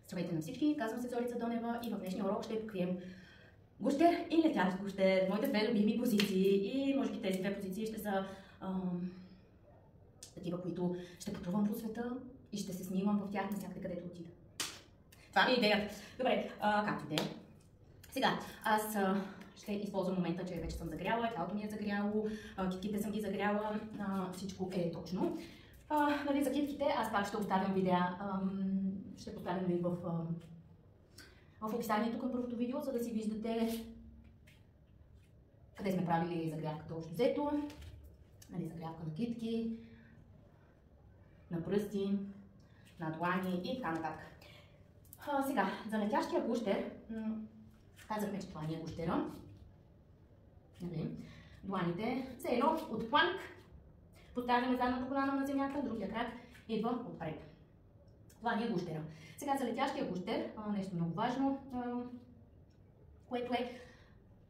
Здравейте на всички, казвам се Зорица Донева и в днешния урок ще покрием гущер и летящ гущер, моите две любими позиции и може би тези две позиции ще са такива, които ще пътувам по света и ще се снимам в тях навсякъде, където отида. Това ми е идеята. Добре, както и да е. Сега, аз ще използвам момента, че вече съм загряла, тялото ми е загряло, китките съм ги загряла, всичко е точно. Нали, за китките аз пак ще оставям видеа, ще поставям ви в описанието към първото видео, за да си виждате къде сме правили загрявката общо взето. Нали, загрявка на китки, на пръсти, на длани и така нататък. Сега, за летящия гущер, казахме, че това ни е гущера. Нали, дланите все едно от планк. Поставяме задната колана на земята, другия крак идва отпред. Това ни е гущера. Сега за летящия гущер, нещо много важно, което е,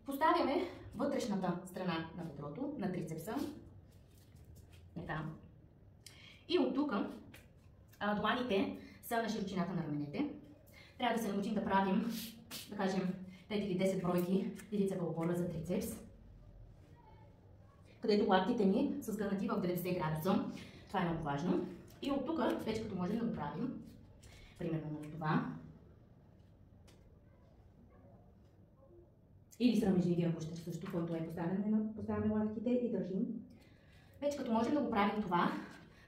поставяме вътрешната страна на бедрото, на трицепса. Така. И от тук дланите са на широчината на раменете. Трябва да се научим да правим, да кажем, 5 или 10 бройки единица опора за трицепс, където лактите ни са сгънати в 90 градуса. Това е много важно. И от тук, вече като можем да го правим, примерно на това, или срамежливия гущер също, който е поставяме лактите и държим. Вече като можем да го правим това,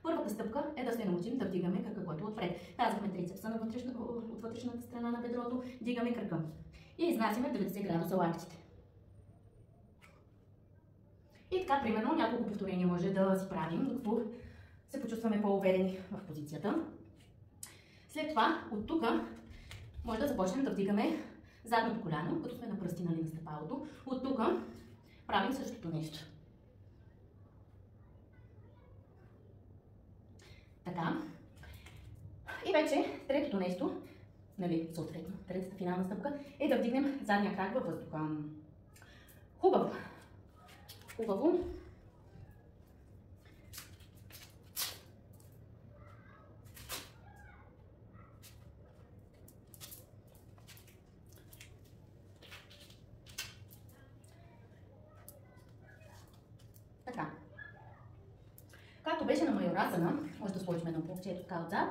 първата стъпка е да се научим да вдигаме кръка, който отпред. Казахме трицепса от вътрешната страна на бедрото, вдигаме кръка и изнасяме 90 градуса лактите. И така, примерно, няколко повторения може да си правим, докато се почувстваме по-уверени в позицията. След това, от тук, може да започнем да вдигаме задното коляно, като сме на пръсти, нали, на стъпалото. От тук правим същото нещо. Така. И вече третото нещо, нали, съответно, третата финална стъпка, е да вдигнем задния крак във въздуха. Хубаво. Хубаво. Така. Както беше на майорасана, може да сложим едно пловчето така отзад,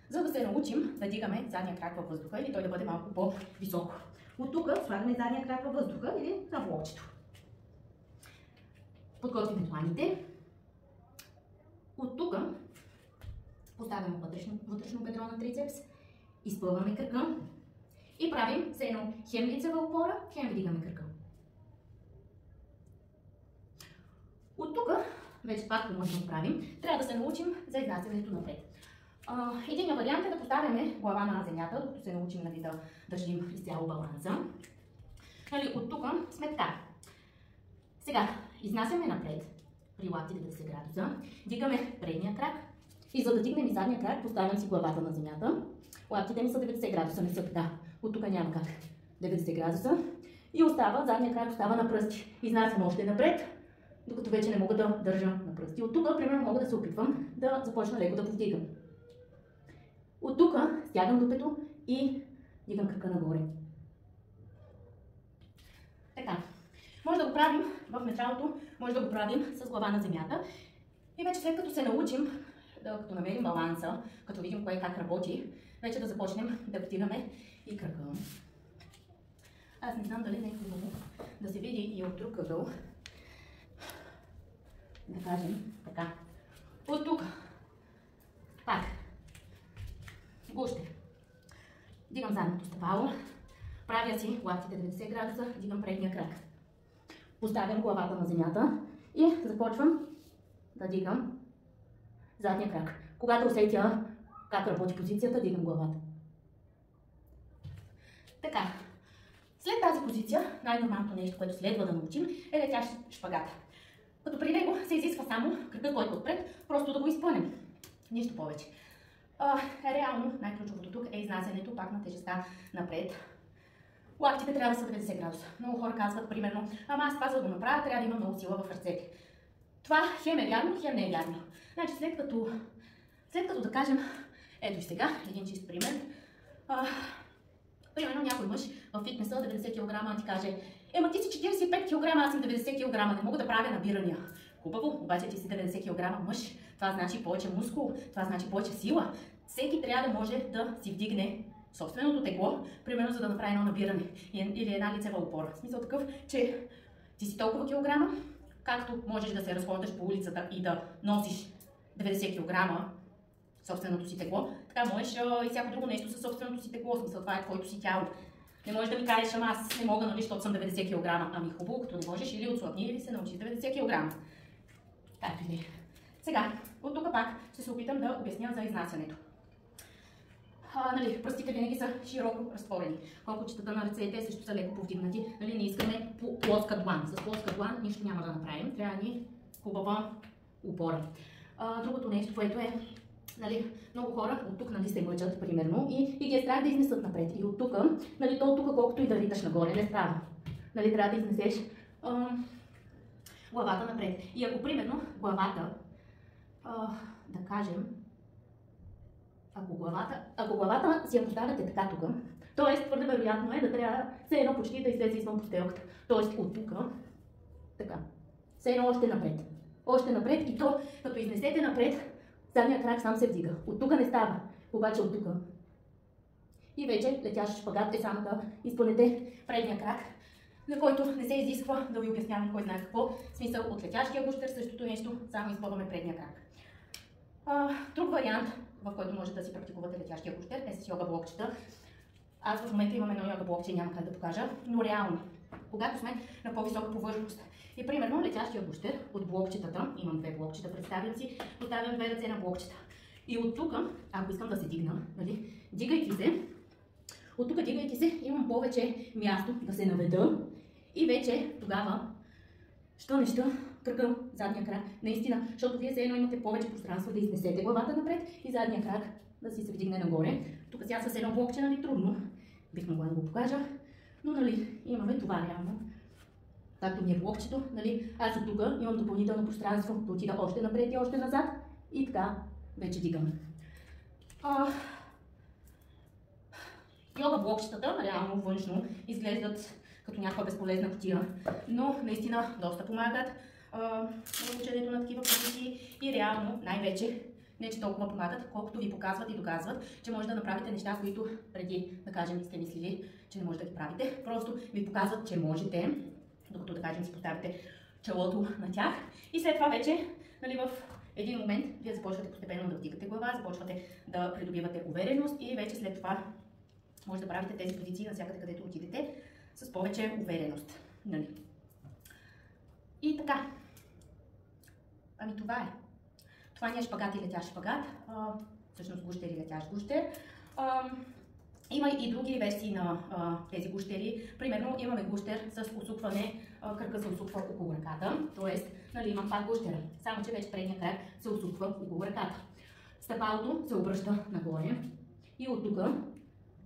за да се научим да дигаме задния крак във въздуха или той да бъде малко по-високо. От тук слагаме задния крак във въздуха или на пловчето. Подготвим дланите. От тук поставяме вътрешно бедро на трицепс, изпълваме кръка и правим все едно хем лицева опора, хем вдигаме кръка. От тук, вече пак можем да правим, трябва да се научим за изнасянето напред. Един вариант е да поставяме глава на земята, докато се научим, нали, да държим изцяло баланса. Нали, от тук сме така. Сега изнасяме напред при лакти 90 градуса, дигаме предния крак и за да дигнем и задния крак, поставям си главата на земята. Лактите ми са 90 градуса, не са така. От тук няма как. 90 градуса и остава, задния крак остава на пръсти. Изнасям още напред, докато вече не мога да държа на пръсти. От тук, примерно, мога да се опитвам да започна леко да повдигам. От тук стягам дупето и дигам кръка нагоре. Така. Може да го правим в началото, може да го правим с глава на земята. И вече след като се научим, като намерим баланса, като видим кое как работи, вече да започнем да вдигаме и кръка. Аз не знам дали не е хубаво да се види и от друг ъгъл. Да кажем така. От тук. Пак. Гущер. Дигам задното стъпало. Правя си лактите 90 градуса, дигам предния крак. Поставям главата на земята и започвам да дигам задния крак. Когато усетя как работи позицията, дигам главата. Така. След тази позиция, най-нормалното нещо, което следва да научим, е летящ шпагат. Като при него се изисква само кръкът, който е отпред, просто да го изпънем. Нищо повече. Реално най-ключовото тук е изнасянето пак на тежестта напред. Лактите трябва да са 90 градуса. Много хора казват, примерно, ама аз това за да го направя, трябва да има много сила в ръцете. Това хем е вярно, хем не е вярно. Значи след като да кажем, ето и сега, един чист пример, Примерно някой мъж в фитнеса 90 кг ти каже: ема ти си 45 кг, аз съм 90 кг, не мога да правя набирания. Хубаво, обаче ти си 90 кг мъж, това значи повече мускул, това значи повече сила. Всеки трябва да може да си вдигне собственото тегло, примерно за да направи едно набиране или една лицева опора. В смисъл такъв, че ти си толкова килограма, както можеш да се разхождаш по улицата и да носиш 90 кг собственото си тегло, така можеш и всяко друго нещо със собственото си тегло. Смисъл, това е твоето си тяло. Не можеш да ми кажеш: ама аз не мога, нали, защото съм 90 кг. Ами хубаво, като не можеш, или отслабни, или се научиш 90 кг. Както и да е. Сега, от тук пак ще се опитам да обясня за изнасянето. Нали, пръстите винаги са широко разтворени. Колкочетата на ръцете също са леко повдигнати. Нали, не искаме плоска длан. С плоска длан нищо няма да направим. Трябва ни хубава опора. Другото нещо, което е, нали, много хора от тук, нали, се мъчат, примерно, и ги е страх да изнесат напред. И от тук, нали, то от тук, колкото и да риташ нагоре, не става. Нали, трябва да изнесеш главата напред. И ако, примерно, главата, да кажем, ако главата си я поставяте така тук, т.е. твърде вероятно е да трябва все едно почти да излезе извън постелката. Т.е. от тук, така, все едно още напред. Още напред, и то, като изнесете напред, задния крак сам се вдига. От тук не става, обаче от тук. И вече летящ шпагат е само да изпълнете предния крак, на който не се изисква да ви обяснявам кой знае какво. В смисъл, от летящия гущер същото нещо, само изпълваме предния крак. Друг вариант, в който може да си практикувате летящия гущер, е с йога блокчета. Аз в момента имам едно йога блокче, няма как да покажа, но реално, когато сме на по-висока повърхност. И примерно летящия гущер от блокчетата, имам две блокчета, представям си, поставям две ръце на блокчета. И от тук, ако искам да се дигна, нали, дигайки се, имам повече място да се наведа и вече тогава що неща кръга, задния крак, наистина, защото вие все едно имате повече пространство да изнесете главата напред и задния крак да си се вдигне нагоре. Тук сега с едно блокче, нали, трудно, бих могла да го покажа, но, нали, имаме това реално. Както ми е блокчето, нали, аз от тук имам допълнително пространство да отида още напред и още назад и така вече дигам. Йога блокчетата, реално външно, изглеждат като някаква безполезна кутия, но наистина доста помагат в ученето на такива позиции и реално най-вече не че толкова помагат, колкото ви показват и доказват, че може да направите неща, които преди, да кажем, сте мислили, че не може да ги правите. Просто ви показват, че можете, докато, да кажем, си поставите челото на тях и след това вече, нали, в един момент вие започвате постепенно да вдигате глава, започвате да придобивате увереност и вече след това може да правите тези позиции навсякъде, където отидете, с повече увереност. Нали? И така. Ами това е. Това не е шпагат и летящ шпагат. Всъщност гущер и летящ гущер. Има и други версии на тези гущери. Примерно имаме гущер с усукване, кръка се усуква около ръката. Тоест, нали, имам пак гущера. Само че вече предния крак се усуква около ръката. Стъпалото се обръща нагоре. И от тук,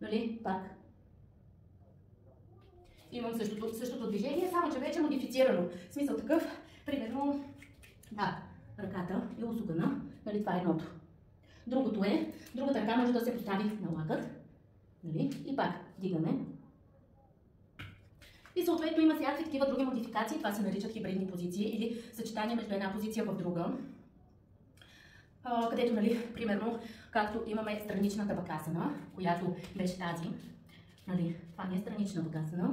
нали, пак имам същото движение, само че вече модифицирано. В смисъл такъв, примерно, да, ръката е усукана, нали, това е едното. Другото е, другата ръка може да се постави на лакът, нали, и пак дигаме. И съответно има всякакви такива други модификации, това се наричат хибридни позиции или съчетание между една позиция в друга. Където, нали, примерно, както имаме страничната вакасана, която беше тази, нали, това не е странична вакасана,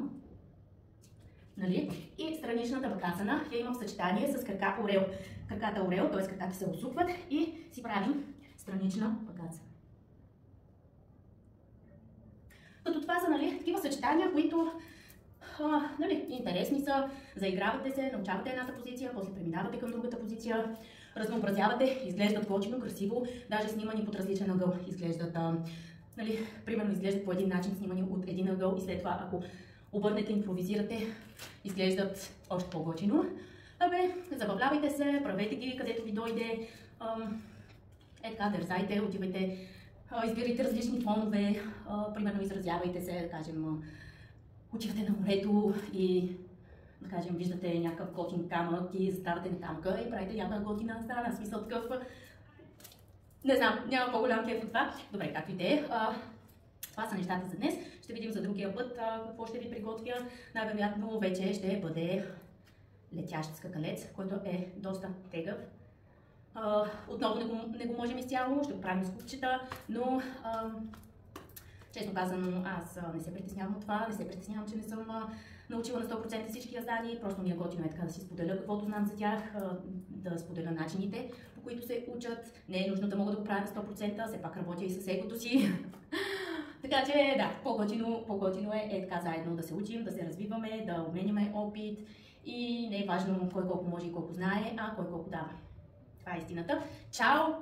нали, и страничната вакасана я имам в съчетание с крака орел. Краката орел, т.е. краката се усукват и си правим странична вакасана. Като това са, нали, такива съчетания, които нали, интересни са, заигравате се, научавате едната позиция, после преминавате към другата позиция, разнообразявате, изглеждат готино, красиво, даже снимани под различен ъгъл изглеждат, нали, примерно изглеждат по един начин, снимани от един ъгъл и след това, ако обърнете, импровизирате, изглеждат още по-готино. Забавлявайте се, правете ги където ви дойде, така, дързайте, отивайте, избирайте различни фонове, примерно изразявайте се, да кажем, отивате на морето и, да кажем, виждате някакъв готин камък и заставате на камъка и правите някаква готина страна, в смисъл такъв, не знам, няма по-голям кеф от това. Добре, както и те. Това са нещата за днес. Ще видим за другия път какво ще ви приготвя. Най-вероятно вече ще бъде летящ скакалец, който е доста тегъв. Отново не го можем изцяло, ще го правим с купчета, но честно казано, аз не се притеснявам от това, не се притеснявам, че не съм научила на 100% всички яздани, просто ми е готино е така да си споделя каквото знам за тях, да споделя начините, по които се учат. Не е нужно да мога да го правя на 100%, все пак работя и с егото си. Така че да, по-готино е така заедно да се учим, да се развиваме, да обменяме опит и не е важно кой колко може и колко знае, а кой колко дава. Това е истината. Чао!